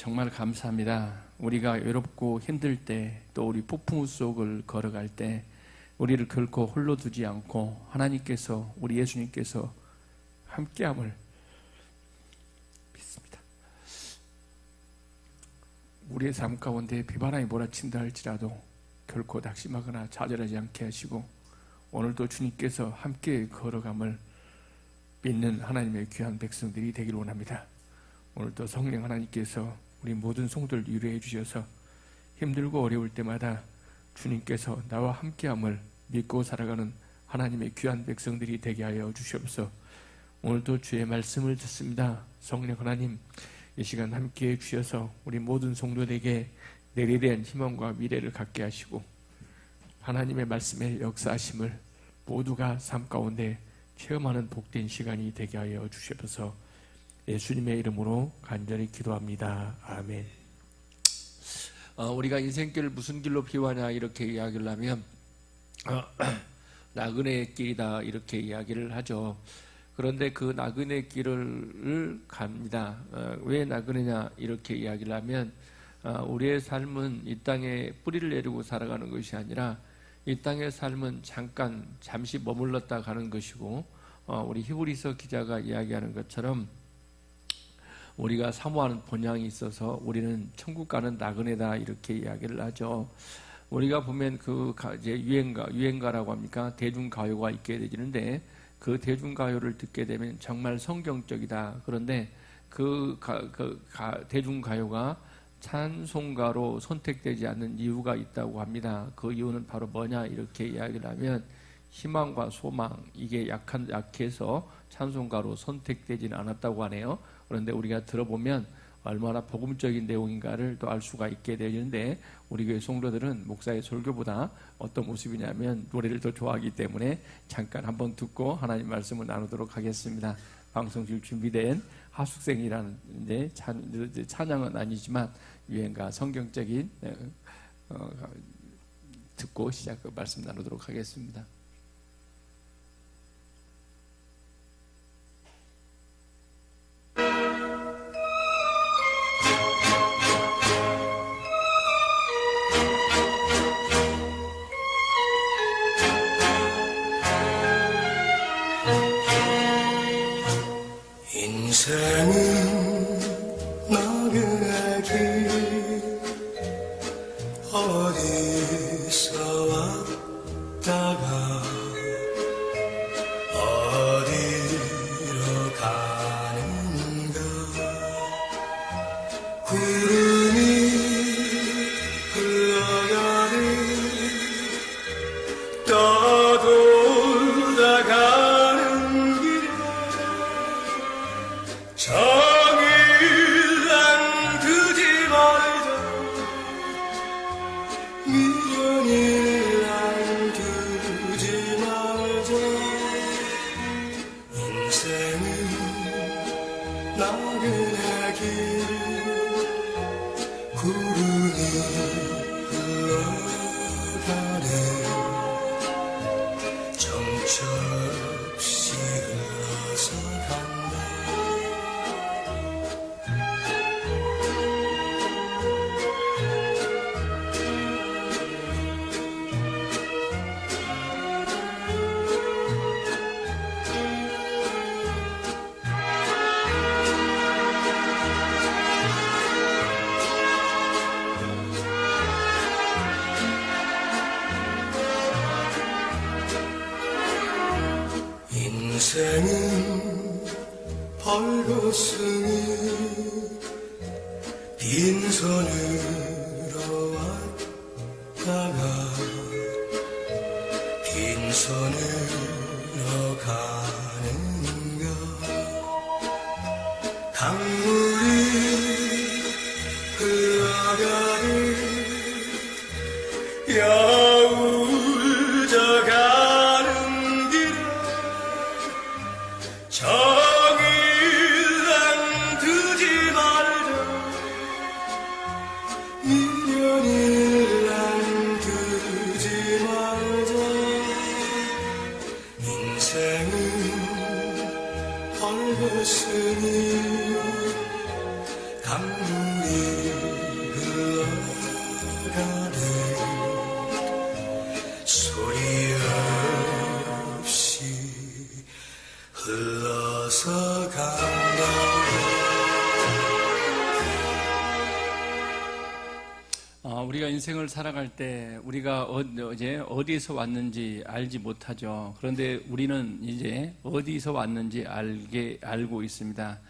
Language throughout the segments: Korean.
정말 감사합니다. 우리가 외롭고 힘들 때, 또 우리 폭풍우 속을 걸어갈 때 우리를 결코 홀로 두지 않고 하나님께서, 우리 예수님께서 함께함을 믿습니다. 우리의 삶 가운데 비바람이 몰아친다 할지라도 결코 낙심하거나 좌절하지 않게 하시고, 오늘도 주님께서 함께 걸어감을 믿는 하나님의 귀한 백성들이 되기를 원합니다. 오늘도 성령 하나님께서 우리 모든 성도를 위로해 주셔서 힘들고 어려울 때마다 주님께서 나와 함께함을 믿고 살아가는 하나님의 귀한 백성들이 되게 하여 주시옵소서. 오늘도 주의 말씀을 듣습니다. 성령 하나님, 이 시간 함께해 주셔서 우리 모든 성도들에게 내일에 대한 희망과 미래를 갖게 하시고, 하나님의 말씀의 역사하심을 모두가 삶 가운데 체험하는 복된 시간이 되게 하여 주시옵소서. 예수님의 이름으로 간절히 기도합니다. 아멘. 우리가 인생길을 무슨 길로 비유하냐 이렇게 이야기를 하면 나그네의 길이다 이렇게 이야기를 하죠. 그런데 그 나그네 길을 갑니다. 왜 나그네냐 이렇게 이야기를 하면 우리의 삶은 이 땅에 뿌리를 내리고 살아가는 것이 아니라 이 땅의 삶은 잠시 머물렀다 가는 것이고, 우리 히브리서 기자가 이야기하는 것처럼 우리가 사모하는 본향이 있어서 우리는 천국 가는 나그네다 이렇게 이야기를 하죠. 우리가 보면 이제 유행가라고 합니까? 대중가요가 있게 되는데 그 대중가요를 듣게 되면 정말 성경적이다. 그런데 대중가요가 찬송가로 선택되지 않는 이유가 있다고 합니다. 그 이유는 바로 뭐냐 이렇게 이야기를 하면 희망과 소망, 이게 약해서 찬송가로 선택되지는 않았다고 하네요. 그런데 우리가 들어보면 얼마나 복음적인 내용인가를 또 알 수가 있게 되는데, 우리 교회 성도들은 목사의 설교보다 어떤 모습이냐면 노래를 더 좋아하기 때문에 잠깐 한번 듣고 하나님 말씀을 나누도록 하겠습니다. 방송실 준비된 하숙생이라는 찬양은 아니지만 유행가 성경적인 듣고 말씀 나누도록 하겠습니다. 인생은 나그네 길, 어디서 왔다가 어디로 가는가. 구름이 흘러가는 떠돌다 가는 길에 정일랑 두지 말자, 미련이랑 두지 말자. 인생은 나그네 길, 구름이 흘러가네 정처없이 흘러서 간다. 인생은 벌거숭이 빈손으로 왔다가 빈손으로 가는가. 강물이 흘러가는 여울져 가는 길에 정일랑 두지 말자, 미련이랑 두지 말자. 인생은 벌거숭이 강물이 우리가 인생을 살아갈 때 우리가 어디에서 왔는지 알지 못하죠. 그런데 우리는 이제 어디서 왔는지 알고 있습니다.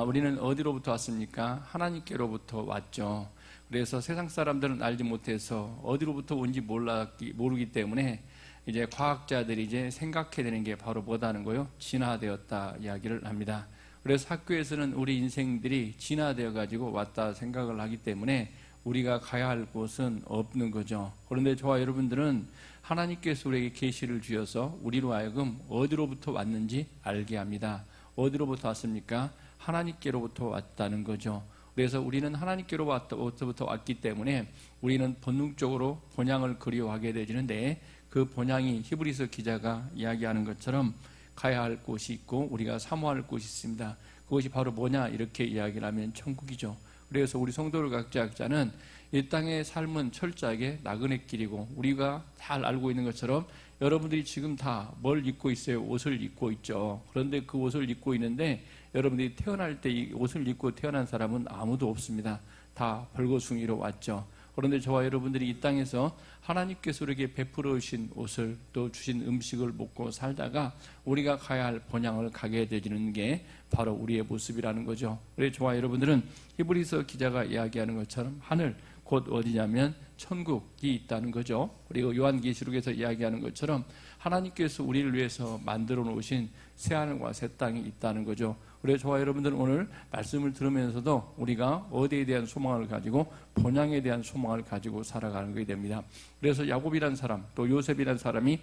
우리는 어디로부터 왔습니까? 하나님께로부터 왔죠. 그래서 세상 사람들은 알지 못해서 어디로부터 온지 모르기 때문에 이제 과학자들이 이제 생각해내는 게 바로 뭐다는 거요? 진화되었다 이야기를 합니다. 그래서 학교에서는 우리 인생들이 진화되어 가지고 왔다 생각을 하기 때문에 우리가 가야 할 곳은 없는 거죠. 그런데 저와 여러분들은 하나님께서 우리에게 계시를 주셔서 우리로 하여금 어디로부터 왔는지 알게 합니다. 어디로부터 왔습니까? 하나님께로부터 왔다는 거죠. 그래서 우리는 하나님께로부터 왔기 때문에 우리는 본능적으로 본향을 그리워하게 되지는데 그 본향이 히브리서 기자가 이야기하는 것처럼 가야 할 곳이 있고 우리가 사모할 곳이 있습니다. 그것이 바로 뭐냐 이렇게 이야기를 하면 천국이죠. 그래서 우리 성도를 각자는 이 땅의 삶은 철저하게 나그네 길이고 우리가 잘 알고 있는 것처럼 여러분들이 지금 다 뭘 입고 있어요? 옷을 입고 있죠. 그런데 그 옷을 입고 있는데 여러분들이 태어날 때 이 옷을 입고 태어난 사람은 아무도 없습니다. 다 벌거숭이로 왔죠. 그런데 저와 여러분들이 이 땅에서 하나님께서 우리에게 베풀어 주신 옷을 또 주신 음식을 먹고 살다가 우리가 가야 할 본향을 가게 되는 게 바로 우리의 모습이라는 거죠. 그래서 저와 여러분들은 히브리서 기자가 이야기하는 것처럼 하늘 곧 어디냐면 천국이 있다는 거죠. 그리고 요한계시록에서 이야기하는 것처럼 하나님께서 우리를 위해서 만들어 놓으신 새하늘과 새 땅이 있다는 거죠. 그래서 저와 여러분들은 오늘 말씀을 들으면서도 우리가 어디에 대한 소망을 가지고 본향에 대한 소망을 가지고 살아가는 것이 됩니다. 그래서 야곱이란 사람 또 요셉이란 사람이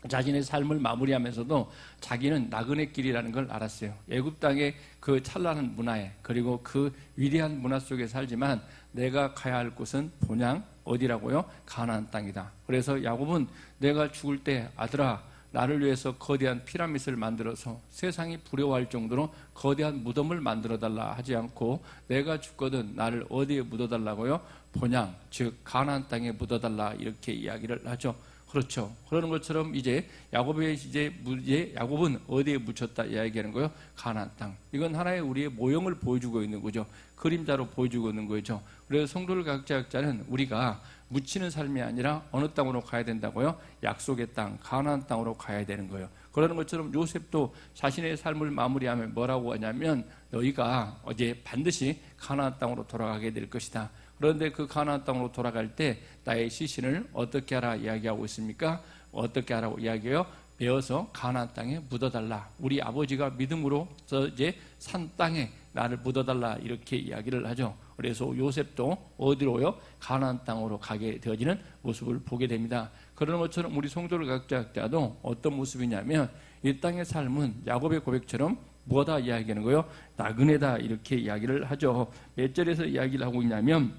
자신의 삶을 마무리하면서도 자기는 나그네 길이라는 걸 알았어요. 애굽 땅의 그 찬란한 문화에 그리고 그 위대한 문화 속에 살지만 내가 가야 할 곳은 본향 어디라고요? 가나안 땅이다. 그래서 야곱은 내가 죽을 때 아들아 나를 위해서 거대한 피라밋을 만들어서 세상이 부러워할 정도로 거대한 무덤을 만들어달라 하지 않고 내가 죽거든 나를 어디에 묻어달라고요? 본향 즉 가나안 땅에 묻어달라 이렇게 이야기를 하죠. 그렇죠. 그러는 것처럼 이제 야곱은 어디에 묻혔다 이야기하는 거예요? 가나안 땅. 이건 하나의 우리의 모형을 보여주고 있는 거죠. 그림자로 보여주고 있는 거죠. 그래서 성도를 각자는 우리가 묻히는 삶이 아니라 어느 땅으로 가야 된다고요? 약속의 땅, 가나안 땅으로 가야 되는 거예요. 그러는 것처럼 요셉도 자신의 삶을 마무리하면 뭐라고 하냐면 너희가 이제 반드시 가나안 땅으로 돌아가게 될 것이다. 그런데 그 가나안 땅으로 돌아갈 때 나의 시신을 어떻게 하라 이야기하고 있습니까? 어떻게 하라고 이야기해요? 베어서 가나안 땅에 묻어달라. 우리 아버지가 믿음으로서 이제 산 땅에 나를 묻어달라 이렇게 이야기를 하죠. 그래서 요셉도 어디로요? 가나안 땅으로 가게 되어지는 모습을 보게 됩니다. 그런 것처럼 우리 성도를 각자도 어떤 모습이냐면 이 땅의 삶은 야곱의 고백처럼 뭐다 이야기하는 거예요? 나그네다 이렇게 이야기를 하죠. 몇 절에서 이야기를 하고 있냐면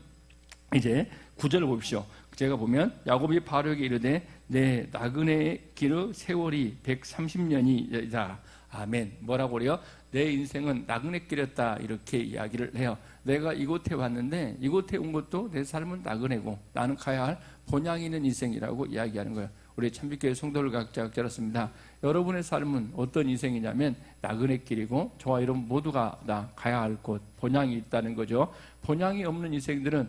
이제 9절을 보십시오. 제가 보면 야곱이 바로에게 이르되 내 나그네의 길의 세월이 130년이다. 아멘. 뭐라고 그래요? 내 인생은 나그네 길이었다 이렇게 이야기를 해요. 내가 이곳에 왔는데 이곳에 온 것도 내 삶은 나그네고 나는 가야 할 본향이 있는 인생이라고 이야기하는 거예요. 우리 참빛교회 성도를 각자였습니다. 여러분의 삶은 어떤 인생이냐면 나그네 길이고 저와 여러분 모두가 다 가야 할 곳 본향이 있다는 거죠. 본향이 없는 인생들은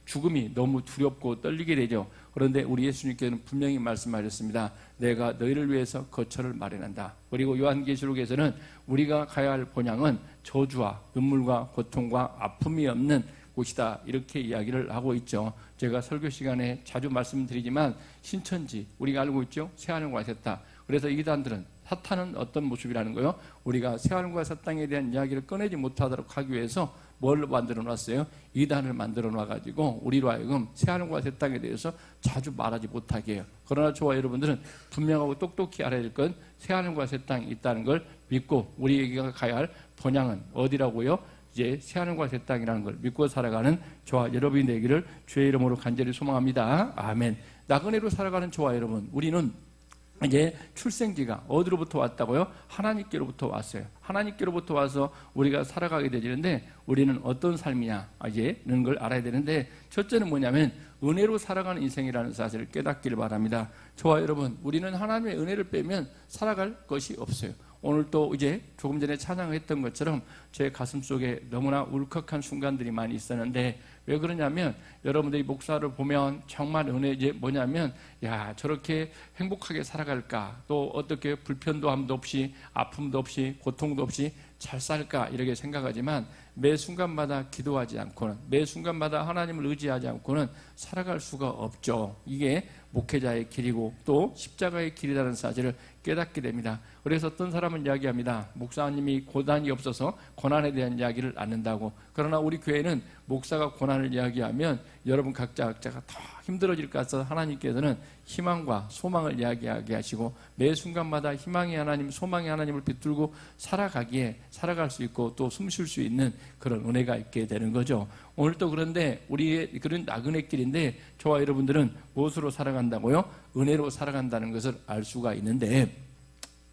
죽음이 너무 두렵고 떨리게 되죠. 그런데 우리 예수님께서는 분명히 말씀하셨습니다. 내가 너희를 위해서 거처를 마련한다. 그리고 요한계시록에서는 우리가 가야 할 본향은 저주와 눈물과 고통과 아픔이 없는 곳이다 이렇게 이야기를 하고 있죠. 제가 설교 시간에 자주 말씀드리지만 신천지 우리가 알고 있죠. 새하늘과 새 땅. 그래서 이단들은 사탄은 어떤 모습이라는 거예요? 우리가 새하늘과 새 땅에 대한 이야기를 꺼내지 못하도록 하기 위해서 뭘 만들어 놨어요? 이단을 만들어 놔가지고 우리로 하여금 새하늘과 새 땅에 대해서 자주 말하지 못하게 해요. 그러나 저와 여러분들은 분명하고 똑똑히 알아야 될 건 새하늘과 새 땅이 있다는 걸 믿고 우리에게 가야 할 본향은 어디라고요? 이제 새하늘과 새 땅이라는 걸 믿고 살아가는 저와 여러분이 되기를 주의 이름으로 간절히 소망합니다. 아멘. 나그네로 살아가는 저와 여러분, 우리는 이제 출생지가 어디로부터 왔다고요? 하나님께로부터 왔어요. 하나님께로부터 와서 우리가 살아가게 되는데 우리는 어떤 삶이냐 이제는 걸 알아야 되는데 첫째는 뭐냐면 은혜로 살아가는 인생이라는 사실을 깨닫기를 바랍니다. 저와 여러분, 우리는 하나님의 은혜를 빼면 살아갈 것이 없어요. 오늘 또 이제 조금 전에 찬양했던 것처럼 제 가슴 속에 너무나 울컥한 순간들이 많이 있었는데, 왜 그러냐면 여러분들이 목사를 보면 정말 은혜 이제 뭐냐면, 야, 저렇게 행복하게 살아갈까, 또 어떻게 불편도함도 없이 아픔도 없이 고통도 없이 잘 살까 이렇게 생각하지만, 매 순간마다 기도하지 않고는, 매 순간마다 하나님을 의지하지 않고는 살아갈 수가 없죠. 이게 목회자의 길이고 또 십자가의 길이라는 사실을 깨닫게 됩니다. 그래서 어떤 사람은 이야기합니다. 목사님이 고난이 없어서 고난에 대한 이야기를 안 한다고. 그러나 우리 교회는 목사가 고난을 이야기하면 여러분 각자가 더 힘들어질 것 같아서 하나님께서는 희망과 소망을 이야기하게 하시고, 매 순간마다 희망의 하나님, 소망의 하나님을 붙들고 살아갈 수 있고 또 숨 쉴 수 있는 그런 은혜가 있게 되는 거죠. 오늘 또 그런데 우리의 그런 나그네 길인데, 저와 여러분들은 무엇으로 살아간다고요? 은혜로 살아간다는 것을 알 수가 있는데,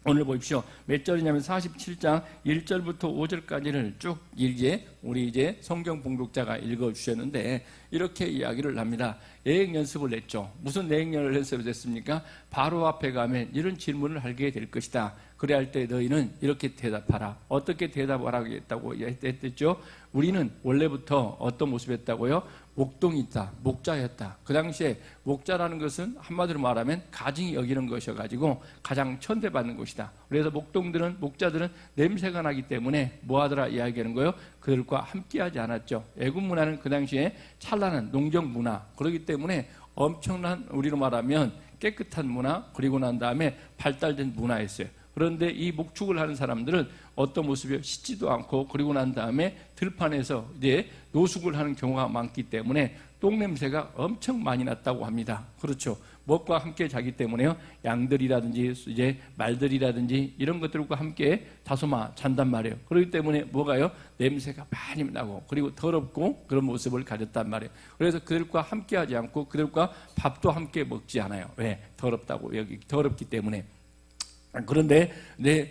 오늘 보십시오. 몇 절이냐면 47장 1절부터 5절까지를 쭉 길게 우리 이제 성경 봉독자가 읽어주셨는데, 이렇게 이야기를 합니다. 예행 연습을 했죠. 무슨 예행 연습을 했습니까? 바로 앞에 가면 이런 질문을 하게 될 것이다. 그래 할 때 너희는 이렇게 대답하라. 어떻게 대답을 하겠다고 했댔죠? 우리는 원래부터 어떤 모습이었다고요? 목동이다, 목자였다. 그 당시에 목자라는 것은 한마디로 말하면 가증이 여기는 것이어가지고 가장 천대받는 것이다. 그래서 목자들은 냄새가 나기 때문에 뭐하더라 이야기하는 거예요? 그들과 함께하지 않았죠. 애굽 문화는 그 당시에 찬란한 농경 문화, 그렇기 때문에 엄청난, 우리로 말하면 깨끗한 문화, 그리고 난 다음에 발달된 문화였어요. 그런데 이 목축을 하는 사람들은 어떤 모습이요? 씻지도 않고, 그리고 난 다음에 들판에서 이제 노숙을 하는 경우가 많기 때문에 똥냄새가 엄청 많이 났다고 합니다. 그렇죠. 무엇과 함께 자기 때문에요? 양들이라든지 이제 말들이라든지 이런 것들과 함께 다소마 잔단 말이에요. 그렇기 때문에 뭐가요? 냄새가 많이 나고, 그리고 더럽고 그런 모습을 가졌단 말이에요. 그래서 그들과 함께 하지 않고 그들과 밥도 함께 먹지 않아요. 왜? 더럽다고, 여기 더럽기 때문에. 그런데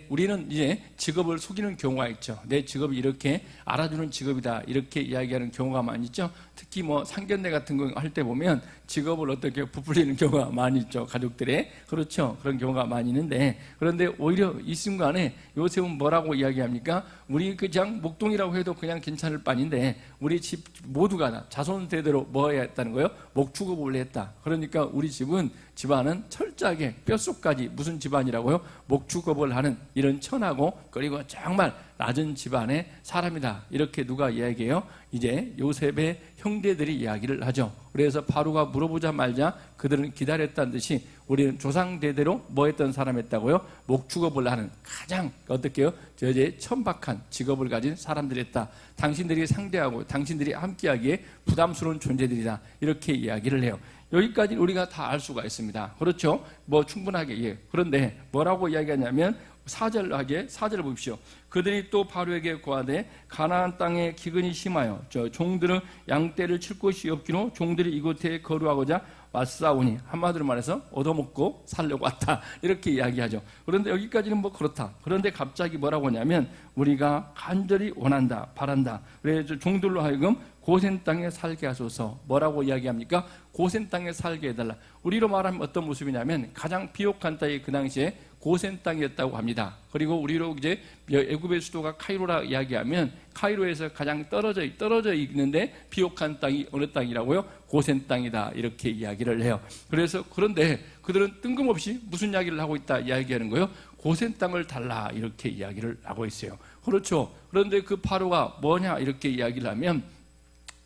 우리는 이제 직업을 속이는 경우가 있죠. 내 직업이 이렇게 알아주는 직업이다, 이렇게 이야기하는 경우가 많이 있죠. 특히 뭐 상견례 같은 거 할 때 보면 직업을 어떻게 부풀리는 경우가 많이 있죠. 가족들의. 그렇죠. 그런 경우가 많이 있는데, 그런데 오히려 이 순간에 요셉은 뭐라고 이야기합니까? 우리 그냥 목동이라고 해도 그냥 괜찮을 판인데, 우리 집 모두가 다 자손 대대로 뭐 해야 했다는 거예요? 목축업을 했다. 그러니까 우리 집안은 철저하게 뼛속까지 무슨 집안이라고요? 목축업을 하는 이런 천하고, 그리고 정말 낮은 집안의 사람이다. 이렇게 누가 이야기해요? 이제 요셉의 형제들이 이야기를 하죠. 그래서 바로가 물어보자 말자 그들은 기다렸다는 듯이, 우리는 조상대대로 뭐 했던 사람이었다고요? 목축업을 하는 가장 어떻게요? 저제 천박한 직업을 가진 사람들이었다. 당신들이 상대하고 당신들이 함께하기에 부담스러운 존재들이다. 이렇게 이야기를 해요. 여기까지 우리가 다 알 수가 있습니다. 그렇죠? 뭐 충분하게. 예. 그런데 뭐라고 이야기하냐면 4절을 보십시오. 그들이 또 바로에게 고하되 가나안 땅에 기근이 심하여 종들은 양떼를 칠 곳이 없기로 종들이 이곳에 거류하고자 왔사오니, 한마디로 말해서 얻어먹고 살려고 왔다, 이렇게 이야기하죠. 그런데 여기까지는 뭐 그렇다. 그런데 갑자기 뭐라고 하냐면 우리가 간절히 원한다, 바란다. 그래서 종들로 하여금 고센 땅에 살게 하소서. 뭐라고 이야기합니까? 고센 땅에 살게 해달라. 우리로 말하면 어떤 모습이냐면 가장 비옥한 땅이 그 당시에 고센 땅이었다고 합니다. 그리고 우리로 이제 애굽의 수도가 카이로라 이야기하면 카이로에서 가장 떨어져 있는데 비옥한 땅이 어느 땅이라고요? 고센 땅이다, 이렇게 이야기를 해요. 그래서 그런데 그들은 뜬금없이 무슨 이야기를 하고 있다 이야기하는 거예요? 고센 땅을 달라, 이렇게 이야기를 하고 있어요. 그렇죠. 그런데 그 바로가 뭐냐 이렇게 이야기를 하면,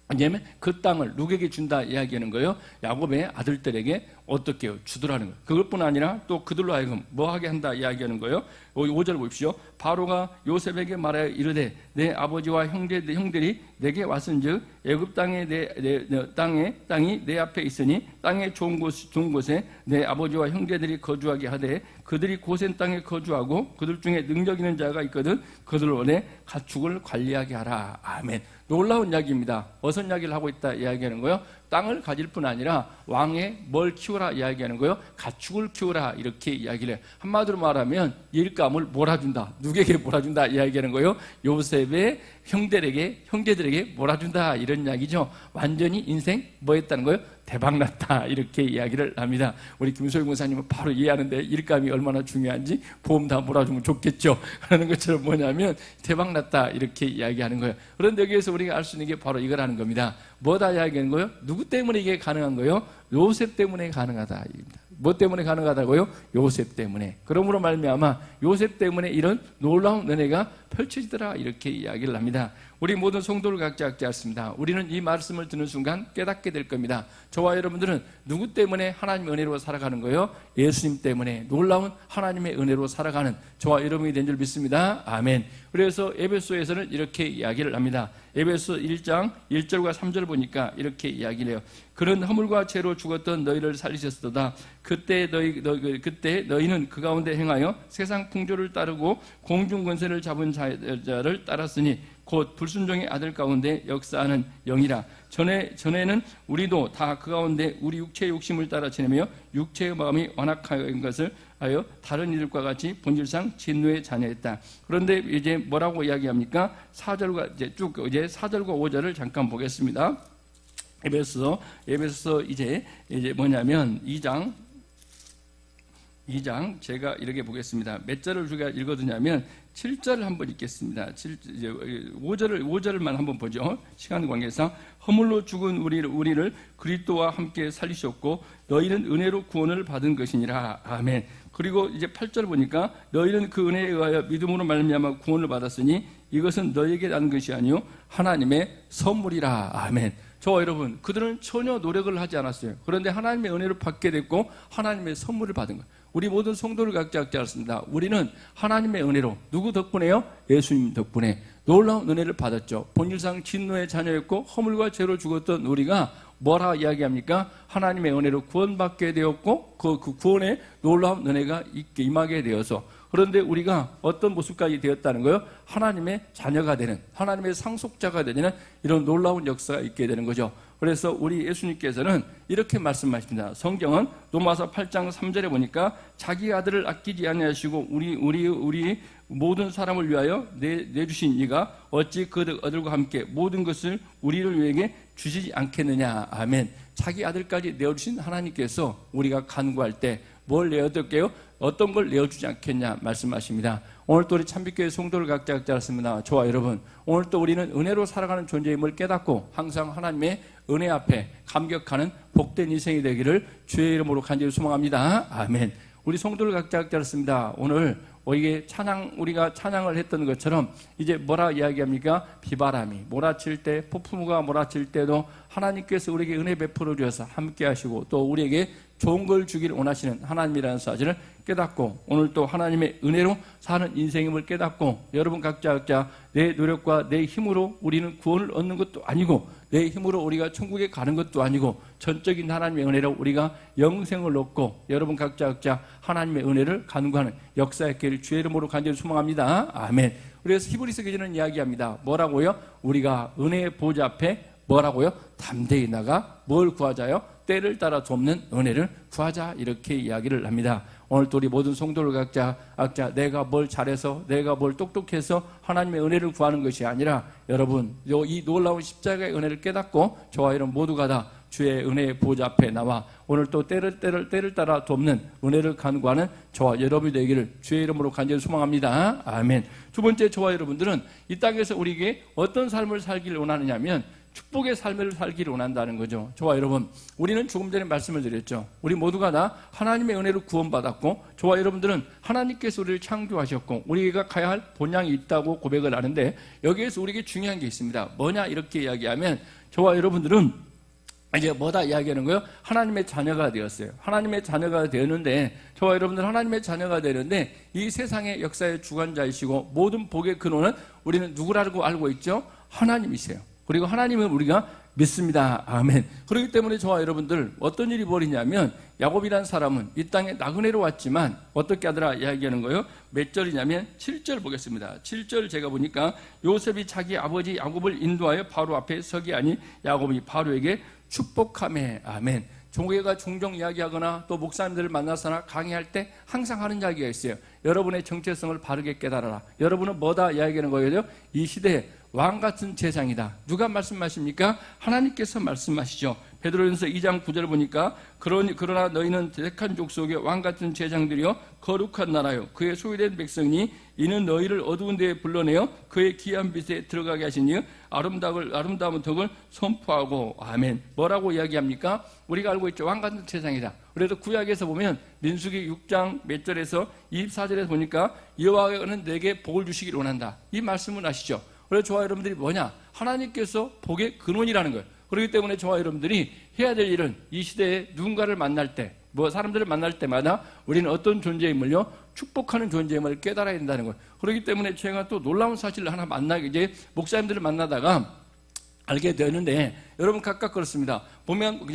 왜냐하면 그 땅을 누구에게 준다 이야기하는 거예요? 야곱의 아들들에게 어떻게 주더라는 거예요. 그것뿐 아니라 또 그들로 하여금 뭐 하게 한다 이야기하는 거예요. 5절 보십시오. 바로가 요셉에게 말하여 이르되 내 아버지와 형들이 내게 왔은즉 애굽 땅에 땅이 내 앞에 있으니 땅의 좋은 곳에 내 아버지와 형제들이 거주하게 하되 그들이 고센 땅에 거주하고 그들 중에 능력 있는 자가 있거든 그들을 원해 가축을 관리하게 하라. 아멘. 놀라운 이야기입니다. 어떤 이야기를 하고 있다 이야기하는 거예요? 땅을 가질 뿐 아니라 왕에 뭘 키우라 이야기하는 거예요? 가축을 키우라, 이렇게 이야기를 해요. 한마디로 말하면 일감을 몰아준다. 누구에게 몰아준다 이야기하는 거예요? 요셉의 형제들에게 몰아준다 이런 이야기죠. 완전히 인생 뭐 했다는 거예요? 대박났다 이렇게 이야기를 합니다. 우리 김소영 목사님은 바로 이해하는데 일감이 얼마나 중요한지 보험 다 몰아주면 좋겠죠 하는 것처럼 뭐냐면 대박났다 이렇게 이야기하는 거예요. 그런데 여기에서 우리가 알 수 있는 게 바로 이거라는 겁니다. 뭐다 이야기하는 거예요? 누구 때문에 이게 가능한 거예요? 요셉 때문에 가능하다 입니다. 뭐 때문에 가능하다고요? 요셉 때문에. 그러므로 말미암아 요셉 때문에 이런 놀라운 은혜가 펼쳐지더라 이렇게 이야기를 합니다. 우리 모든 성도를 각자 않습니다. 우리는 이 말씀을 듣는 순간 깨닫게 될 겁니다. 저와 여러분들은 누구 때문에 하나님의 은혜로 살아가는 거예요? 예수님 때문에 놀라운 하나님의 은혜로 살아가는 저와 여러분이 된 줄 믿습니다. 아멘. 그래서 에베소에서는 이렇게 이야기를 합니다. 에베소 1장 1절과 3절 보니까 이렇게 이야기를 해요. 그런 허물과 죄로 죽었던 너희를 살리셨도다. 그때 너희는 그 가운데 행하여 세상 풍조를 따르고 공중 권세를 잡은 자를 따랐으니 곧 불순종의 아들 가운데 역사하는 영이라. 전에는 우리도 다 그 가운데 우리 육체의 욕심을 따라 지내며 육체의 마음이 완악한 것을 하여 다른 이들과 같이 본질상 진노의 자녀였다. 그런데 이제 뭐라고 이야기합니까? 4절과 이제 4절과 5절을 잠깐 보겠습니다. 에베소 이제 뭐냐면 2장 제가 이렇게 보겠습니다. 몇 절을 우리가 읽어두냐면 7절을 한번 읽겠습니다. 5절만 한번 보죠. 시간 관계상 허물로 죽은 우리를 그리스도와 함께 살리셨고 너희는 은혜로 구원을 받은 것이니라. 아멘. 그리고 이제 8절 보니까 너희는 그 은혜에 의하여 믿음으로 말미암아 구원을 받았으니 이것은 너희에게 난 것이 아니요 하나님의 선물이라. 아멘. 저와 여러분, 그들은 전혀 노력을 하지 않았어요. 그런데 하나님의 은혜를 받게 됐고 하나님의 선물을 받은 거예요. 우리 모든 성도를 각자 않습니다. 우리는 하나님의 은혜로 누구 덕분에요? 예수님 덕분에 놀라운 은혜를 받았죠. 본질상 진노의 자녀였고 허물과 죄로 죽었던 우리가 뭐라 이야기합니까? 하나님의 은혜로 구원받게 되었고 그 구원의 놀라운 은혜가 임하게 되어서, 그런데 우리가 어떤 모습까지 되었다는 거예요? 하나님의 자녀가 되는, 하나님의 상속자가 되는 이런 놀라운 역사가 있게 되는 거죠. 그래서 우리 예수님께서는 이렇게 말씀하십니다. 성경은 로마서 8장 3절에 보니까 자기 아들을 아끼지 아니하시고 우리 모든 사람을 위하여 내주신 이가 어찌 그 아들과 함께 모든 것을 우리를 위해 주시지 않겠느냐. 아멘. 자기 아들까지 내어주신 하나님께서 우리가 간구할 때 뭘 내어드릴게요? 어떤 걸 내어주지 않겠냐 말씀하십니다. 오늘 또 우리 참빛교회 성도를 각자 않습니다. 저와 여러분, 오늘 또 우리는 은혜로 살아가는 존재임을 깨닫고 항상 하나님의 은혜 앞에 감격하는 복된 인생이 되기를 주의 이름으로 간절히 소망합니다. 아멘. 우리 성도를 각자 않습니다. 오늘 우리가 찬양을 했던 것처럼 이제 뭐라 이야기합니까? 비바람이 몰아칠 때, 폭풍우가 몰아칠 때도 하나님께서 우리에게 은혜 베풀어 주셔서 함께 하시고 또 우리에게 좋은 걸 주기를 원하시는 하나님이라는 사실을 깨닫고 오늘 또 하나님의 은혜로 사는 인생임을 깨닫고 여러분 각자 내 노력과 내 힘으로 우리는 구원을 얻는 것도 아니고 내 힘으로 우리가 천국에 가는 것도 아니고 전적인 하나님의 은혜로 우리가 영생을 얻고 여러분 각자 하나님의 은혜를 간구하는 역사의 길을 주의 이름으로 간절히 소망합니다. 아멘. 그래서 히브리서 기자는 이야기합니다. 뭐라고요? 우리가 은혜의 보좌 앞에 뭐라고요? 담대히 나가 뭘 구하자요? 때를 따라 돕는 은혜를 구하자 이렇게 이야기를 합니다. 오늘 또 우리 모든 성도를 각자 내가 뭘 잘해서 내가 뭘 똑똑해서 하나님의 은혜를 구하는 것이 아니라 여러분 이 놀라운 십자가의 은혜를 깨닫고 저와 여러분 모두가 다 주의 은혜의 보좌 앞에 나와 오늘 또 때를 따라 돕는 은혜를 간구하는 저와 여러분이 되기를 주의 이름으로 간절히 소망합니다. 아멘. 두 번째, 저와 여러분들은 이 땅에서 우리에게 어떤 삶을 살기를 원하느냐면 축복의 삶을 살기를 원한다는 거죠. 저와 여러분, 우리는 조금 전에 말씀을 드렸죠. 우리 모두가 다 하나님의 은혜로 구원받았고 저와 여러분들은 하나님께서 우리를 창조하셨고 우리가 가야 할 본향이 있다고 고백을 하는데 여기에서 우리에게 중요한 게 있습니다. 뭐냐 이렇게 이야기하면 저와 여러분들은 이제 뭐다 이야기하는 거예요? 하나님의 자녀가 되었어요. 하나님의 자녀가 되었는데 저와 여러분들 하나님의 자녀가 되는데 이 세상의 역사의 주관자이시고 모든 복의 근원은 우리는 누구라고 알고 있죠? 하나님이세요. 그리고 하나님은 우리가 믿습니다. 아멘. 그렇기 때문에 저와 여러분들 어떤 일이 벌이냐면 야곱이라는 사람은 이 땅에 나그네로 왔지만 어떻게 하더라 이야기하는 거예요. 몇 절이냐면 7절 보겠습니다. 7절 제가 보니까 요셉이 자기 아버지 야곱을 인도하여 바로 앞에 서게 하니 야곱이 바로에게 축복하매. 아멘. 종교가 종종 이야기하거나 또 목사님들을 만나서나 강의할 때 항상 하는 이야기가 있어요. 여러분의 정체성을 바르게 깨달아라. 여러분은 뭐다 이야기하는 거예요? 이 시대에 왕같은 제사장이다. 누가 말씀하십니까? 하나님께서 말씀하시죠. 베드로전서 2장 9절 보니까 그러나 너희는 택한 족속의 왕같은 제사장들이여 거룩한 나라요 그의 소유된 백성이니 이는 너희를 어두운 데에 불러내어 그의 귀한 빛에 들어가게 하시니 아름다운 덕을 선포하고. 아멘. 뭐라고 이야기합니까? 우리가 알고 있죠. 왕같은 제사장이다. 그래서 구약에서 보면 민수기 6장 몇 절에서 24절에서 보니까 여호와는 내게 복을 주시기를 원한다. 이 말씀을 아시죠? 그래서 저와 여러분들이 뭐냐? 하나님께서 복의 근원이라는 거예요. 그렇기 때문에 저와 여러분들이 해야 될 일은 이 시대에 누군가를 만날 때, 사람들을 만날 때마다 우리는 어떤 존재임을요? 축복하는 존재임을 깨달아야 된다는 거예요. 그렇기 때문에 제가 또 놀라운 사실을 하나 이제 목사님들을 만나다가 알게 되는데, 여러분 각각 그렇습니다. 보면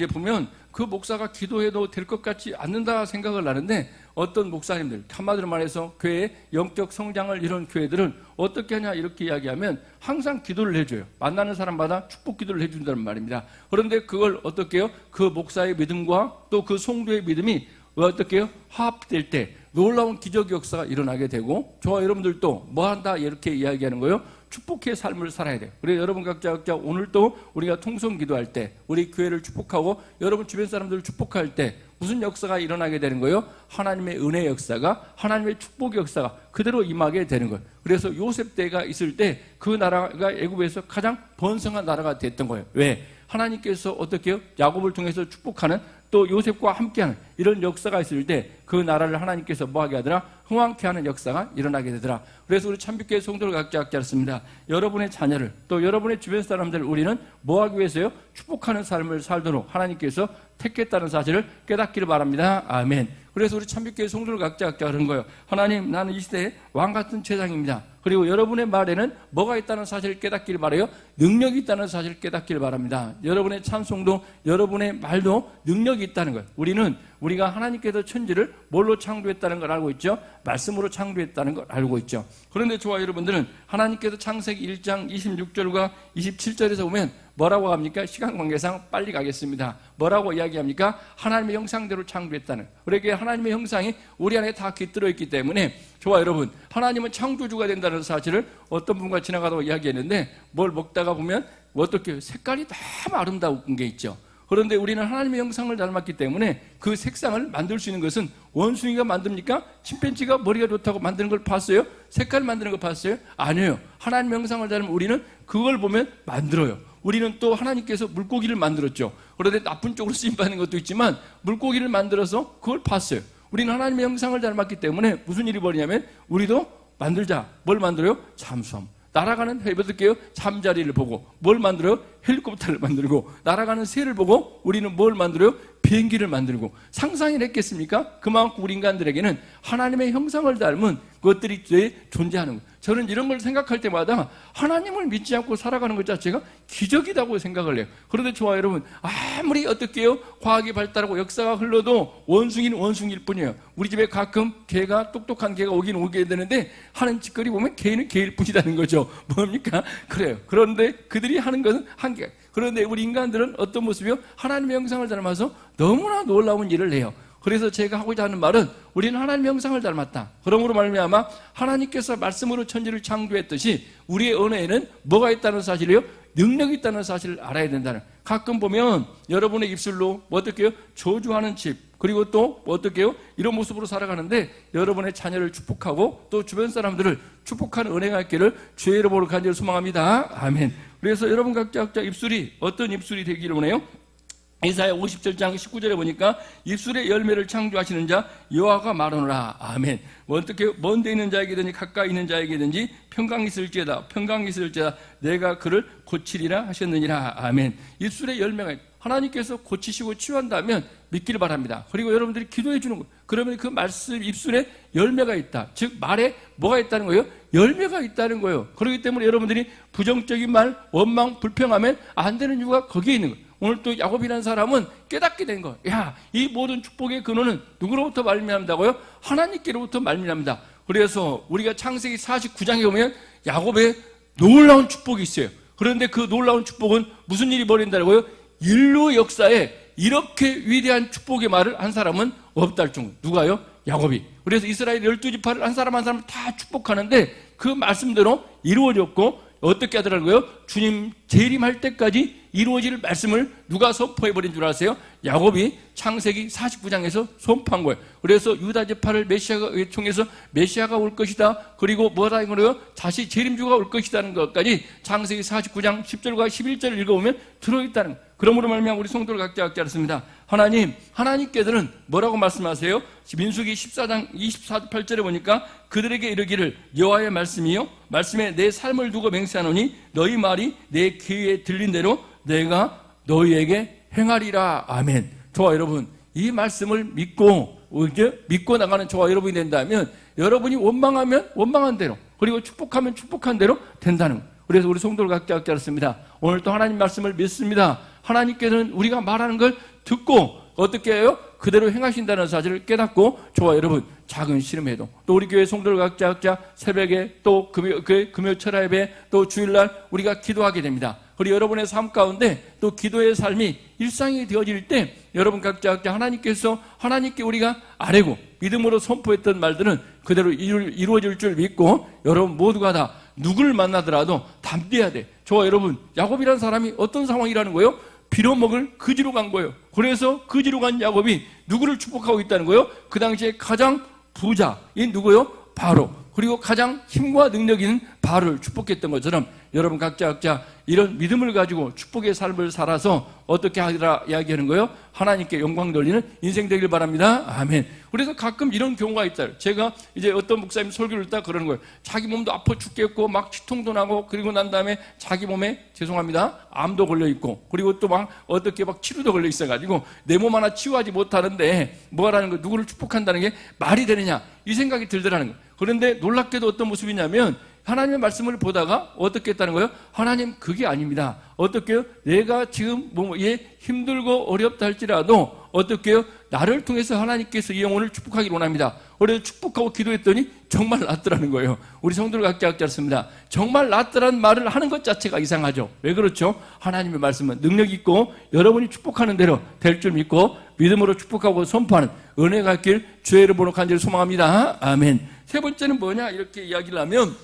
그 목사가 기도해도 될 것 같지 않는다 생각을 하는데, 어떤 목사님들, 한마디로 말해서 교회의 영적 성장을 이룬 교회들은 어떻게 하냐 이렇게 이야기하면 항상 기도를 해줘요. 만나는 사람마다 축복 기도를 해준다는 말입니다. 그런데 그걸 어떻게 해요? 그 목사의 믿음과 또 그 성도의 믿음이 어떻게 해요? 화합될 때 놀라운 기적 역사가 일어나게 되고, 저와 여러분들도 뭐 한다 이렇게 이야기하는 거예요. 축복의 삶을 살아야 돼요. 그래서 여러분 각자 오늘도 우리가 통성 기도할 때, 우리 교회를 축복하고 여러분 주변 사람들을 축복할 때 무슨 역사가 일어나게 되는 거예요? 하나님의 은혜 역사가, 하나님의 축복의 역사가 그대로 임하게 되는 거예요. 그래서 요셉 때가 있을 때 그 나라가 애굽에서 가장 번성한 나라가 됐던 거예요. 왜? 하나님께서 어떻게 해요? 야곱을 통해서 축복하는, 또 요셉과 함께하는 이런 역사가 있을 때 그 나라를 하나님께서 뭐하게 하더라? 흥왕케 하는 역사가 일어나게 되더라. 그래서 우리 참빛교회 성도를 각자 알았습니다. 여러분의 자녀를, 또 여러분의 주변 사람들을 우리는 뭐하기 위해서요? 축복하는 삶을 살도록 하나님께서 택했다는 사실을 깨닫기를 바랍니다. 아멘. 그래서 우리 참빛교회 성도를 각자 그런 거예요. 하나님, 나는 이 시대의 왕같은 제사장입니다. 그리고 여러분의 말에는 뭐가 있다는 사실을 깨닫기를 바라요? 능력이 있다는 사실을 깨닫기를 바랍니다. 여러분의 찬송도, 여러분의 말도 능력이 있다는 거예요. 우리가 하나님께서 천지를 뭘로 창조했다는 걸 알고 있죠? 말씀으로 창조했다는 걸 알고 있죠. 그런데 저와 여러분들은 하나님께서 창세기 1장 26절과 27절에서 보면 뭐라고 합니까? 시간 관계상 빨리 가겠습니다. 뭐라고 이야기합니까? 하나님의 형상대로 창조했다는. 그러기에 하나님의 형상이 우리 안에 다 깃들어 있기 때문에, 저와 여러분, 하나님은 창조주가 된다는 사실을 어떤 분과 지나가다가 이야기했는데, 뭘 먹다가 보면 어떻게 색깔이 너무 아름다운 게 있죠. 그런데 우리는 하나님의 형상을 닮았기 때문에 그 색상을 만들 수 있는 것은 원숭이가 만듭니까? 침팬지가 머리가 좋다고 만드는 걸 봤어요? 색깔 만드는 거 봤어요? 아니에요. 하나님의 형상을 닮은 우리는 그걸 보면 만들어요. 우리는 또 하나님께서 물고기를 만들었죠. 그런데 나쁜 쪽으로 쓰임받는 것도 있지만 물고기를 만들어서 그걸 봤어요. 우리는 하나님의 형상을 닮았기 때문에 무슨 일이 벌이냐면 우리도 만들자. 뭘 만들어요? 잠수함. 날아가는 해보들게요. 잠자리를 보고 뭘 만들어요? 헬리콥터를 만들고, 날아가는 새를 보고 우리는 뭘 만들어요? 비행기를 만들고. 상상이 했겠습니까? 그만큼 우리 인간들에게는 하나님의 형상을 닮은 것들이 존재하는 거예요. 저는 이런 걸 생각할 때마다 하나님을 믿지 않고 살아가는 것 자체가 기적이라고 생각을 해요. 그런데 저와 여러분, 아무리 어떻게 해요? 과학이 발달하고 역사가 흘러도 원숭이는 원숭이일 뿐이에요. 우리 집에 가끔 똑똑한 개가 오게 되는데 하는 짓거리 보면 개는 개일 뿐이라는 거죠. 뭡니까? 그래요. 그런데 그들이 하는 것은 한계. 그런데 우리 인간들은 어떤 모습이요? 하나님의 형상을 닮아서 너무나 놀라운 일을 해요. 그래서 제가 하고자 하는 말은 우리는 하나님의 형상을 닮았다. 그러므로 말미암아 하나님께서 말씀으로 천지를 창조했듯이 우리의 언어에는 뭐가 있다는 사실이요? 능력이 있다는 사실을 알아야 된다는. 가끔 보면 여러분의 입술로 어떻게 해요? 저주하는 집, 그리고 또 어떻게 해요? 이런 모습으로 살아가는데 여러분의 자녀를 축복하고 또 주변 사람들을 축복하는 은혜가 있기를 주의 이름으로 간절히 소망합니다. 아멘. 그래서 여러분 각자 입술이 어떤 입술이 되기를 원해요? 이사야 57장 19절에 보니까 입술의 열매를 창조하시는 자 여호와가 말하노라. 아멘. 어떻게 먼데 있는 자에게든지 가까이 있는 자에게든지 평강이 있을지어다 내가 그를 고치리라 하셨느니라. 아멘. 입술의 열매가, 하나님께서 고치시고 치유한다면 믿기를 바랍니다. 그리고 여러분들이 기도해 주는 거예요. 그러면 그 말씀 입술에 열매가 있다. 즉 말에 뭐가 있다는 거예요? 열매가 있다는 거예요. 그렇기 때문에 여러분들이 부정적인 말, 원망, 불평하면 안 되는 이유가 거기에 있는 거예요. 오늘 또 야곱이라는 사람은 깨닫게 된 거예요. 이 모든 축복의 근원은 누구로부터 말미암다고요? 하나님께로부터 말미암다. 그래서 우리가 창세기 49장에 보면 야곱의 놀라운 축복이 있어요. 그런데 그 놀라운 축복은 무슨 일이 벌어진다고요? 인류 역사에 이렇게 위대한 축복의 말을 한 사람은 없다 할 정도. 누가요? 야곱이. 그래서 이스라엘 12지파를 한 사람 한 사람 다 축복하는데 그 말씀대로 이루어졌고 어떻게 하더라고요? 주님 재림할 때까지 이루어질 말씀을 누가 선포해버린 줄 아세요? 야곱이 창세기 49장에서 선포한 거예요. 그래서 유다 지파를 메시아가 통해서 메시아가 올 것이다. 그리고 뭐라 이거요? 다시 재림주가 올 것이라는 것까지 창세기 49장 10절과 11절을 읽어보면 들어있다는 거예요. 그러므로 말미암아 우리 성도를 각자 알았습니다. 하나님께서는 뭐라고 말씀하세요? 민수기 14장 28절에 보니까 그들에게 이르기를 여호와의 말씀이요 말씀에 내 삶을 두고 맹세하노니 너희 말이 내 귀에 들린 대로 내가 너희에게 행하리라. 아멘. 저와 여러분, 이 말씀을 믿고 나가는 저와 여러분이 된다면 여러분이 원망하면 원망한 대로, 그리고 축복하면 축복한 대로 된다는 거예요. 그래서 우리 성도를 각자 알았습니다. 오늘 또 하나님 말씀을 믿습니다. 하나님께서는 우리가 말하는 걸 듣고 어떻게 해요? 그대로 행하신다는 사실을 깨닫고 저와 여러분 작은 시름에도 또 우리 교회 성도들 각자 새벽에 또 금요 철야 예배 또 주일날 우리가 기도하게 됩니다. 그리고 여러분의 삶 가운데 또 기도의 삶이 일상이 되어질 때 여러분 각자 하나님께 우리가 아뢰고 믿음으로 선포했던 말들은 그대로 이루어질 줄 믿고 여러분 모두가 다 누구를 만나더라도 담대해야 돼. 저와 여러분, 야곱이라는 사람이 어떤 상황이라는 거예요? 빌어먹을 그지로 간 거예요. 그래서 그지로 간 야곱이 누구를 축복하고 있다는 거예요? 그 당시에 가장 부자인 누구예요? 바로. 그리고 가장 힘과 능력 있는 바로를 축복했던 것처럼 여러분 각자 이런 믿음을 가지고 축복의 삶을 살아서 어떻게 하리라 이야기하는 거예요? 하나님께 영광 돌리는 인생 되길 바랍니다. 아멘. 그래서 가끔 이런 경우가 있다. 제가 이제 어떤 목사님 설교를 듣다 그러는 거예요. 자기 몸도 아파 죽겠고 막 치통도 나고 그리고 난 다음에 자기 몸에 암도 걸려 있고 그리고 또 막 어떻게 막 치료도 걸려 있어가지고 내 몸 하나 치유하지 못하는데 뭐라는 거 누구를 축복한다는 게 말이 되느냐 이 생각이 들더라는 거예요. 그런데 놀랍게도 어떤 모습이냐면 하나님의 말씀을 보다가 어떻게 했다는 거예요? 하나님 그게 아닙니다. 어떻게 해요? 내가 지금 힘들고 어렵다 할지라도 어떻게 해요? 나를 통해서 하나님께서 이 영혼을 축복하기를 원합니다. 그래서 축복하고 기도했더니 정말 낫더라는 거예요. 우리 성도를 각자 알았습니다. 정말 낫더라는 말을 하는 것 자체가 이상하죠. 왜 그렇죠? 하나님의 말씀은 능력 있고 여러분이 축복하는 대로 될 줄 믿고 믿음으로 축복하고 선포하는 은혜가 있길 주의 이름으로 간절히 소망합니다. 아멘. 세 번째는 뭐냐 이렇게 이야기를 하면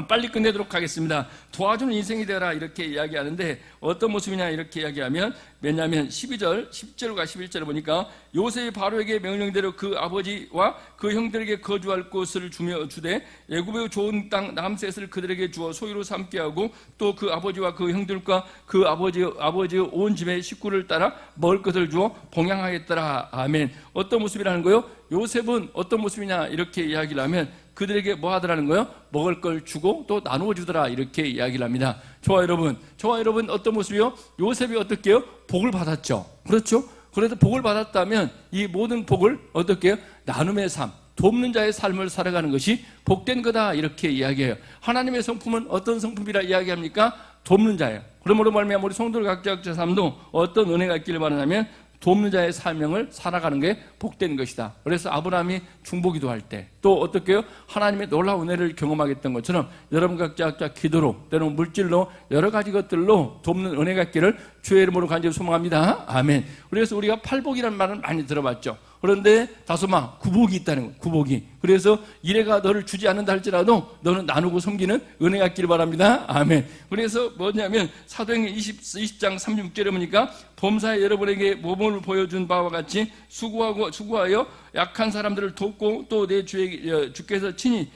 빨리 끝내도록 하겠습니다. 도와주는 인생이 되라 이렇게 이야기하는데 어떤 모습이냐 이렇게 이야기하면 왜냐하면 10절과 11절을 보니까 요셉이 바로에게 명령대로 그 아버지와 그 형들에게 거주할 곳을 주되 애굽의 좋은 땅 남셋을 그들에게 주어 소유로 삼게 하고 또 그 아버지와 그 형들과 그 아버지의 온 집의 식구를 따라 먹을 것을 주어 봉양하였더라. 아멘. 어떤 모습이라는 거예요? 요셉은 어떤 모습이냐 이렇게 이야기를 하면 그들에게 뭐 하더라는 거예요? 먹을 걸 주고 또 나누어 주더라 이렇게 이야기를 합니다. 저와 여러분 어떤 모습이요? 요셉이 어떻게 해요? 복을 받았죠. 그렇죠? 그래서 복을 받았다면 이 모든 복을 어떻게 해요? 나눔의 삶, 돕는 자의 삶을 살아가는 것이 복된 거다 이렇게 이야기해요. 하나님의 성품은 어떤 성품이라 이야기합니까? 돕는 자예요. 그러므로 말미암아 우리 성도들 각자 삶도 어떤 은혜가 있기를 바라냐면 돕는 자의 사명을 살아가는 게 복된 것이다. 그래서 아브라함이 중보기도 할 때 또 어떻게 해요? 하나님의 놀라운 은혜를 경험하겠던 것처럼 여러분 각자 기도로 때로는 물질로 여러 가지 것들로 돕는 은혜가 있기를 주의 이름으로 간절히 소망합니다. 아멘. 그래서 우리가 팔복이라는 말을 많이 들어봤죠. 그런데 다소마 구복이 있다는 거예요. 구복이. 그래서 이래가 너를 주지 않는다 할지라도 너는 나누고 섬기는 은혜가 있기를 바랍니다. 아멘. 그래서 뭐냐면 사도행전 20장 36절에 보니까 범사에 여러분에게 모범을 보여준 바와 같이 수고하여 약한 사람들을 돕고 또 내 주께서 친히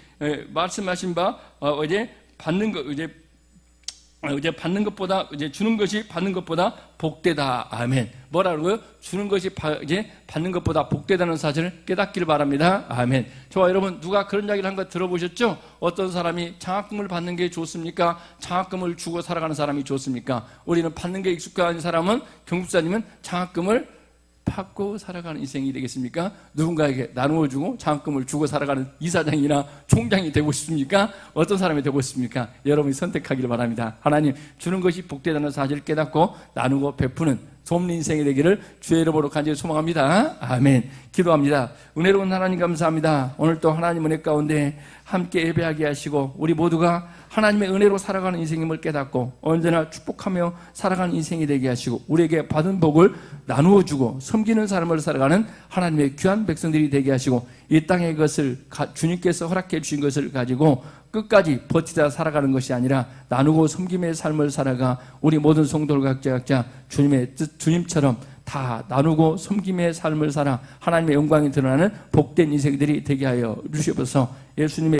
말씀하신 바 이제 받는 것보다 주는 것이 받는 것보다 복되다. 아멘. 뭐라는 거예요? 주는 것이 받는 것보다 복되다는 사실을 깨닫기를 바랍니다. 아멘. 저와 여러분 누가 그런 이야기를 한 거 들어보셨죠? 어떤 사람이 장학금을 받는 게 좋습니까? 장학금을 주고 살아가는 사람이 좋습니까? 우리는 받는 게 익숙한 사람은 경북사님은 장학금을 받고 살아가는 인생이 되겠습니까? 누군가에게 나누어주고 장학금을 주고 살아가는 이사장이나 총장이 되고 싶습니까? 어떤 사람이 되고 싶습니까? 여러분이 선택하기를 바랍니다. 하나님 주는 것이 복되다는 사실을 깨닫고 나누고 베푸는 돕는 인생이 되기를 주의 이름으로 간절히 소망합니다. 아멘. 기도합니다. 은혜로운 하나님 감사합니다. 오늘 또 하나님 은혜 가운데 함께 예배하게 하시고 우리 모두가 하나님의 은혜로 살아가는 인생임을 깨닫고 언제나 축복하며 살아가는 인생이 되게 하시고 우리에게 받은 복을 나누어 주고 섬기는 삶을 살아가는 하나님의 귀한 백성들이 되게 하시고 이 땅의 것을 주님께서 허락해 주신 것을 가지고 끝까지 버티다 살아가는 것이 아니라 나누고 섬김의 삶을 살아가 우리 모든 성도들 각자 주님의 뜻, 주님처럼 다 나누고 섬김의 삶을 살아 하나님의 영광이 드러나는 복된 인생들이 되게 하여 주시옵소서. 예수님의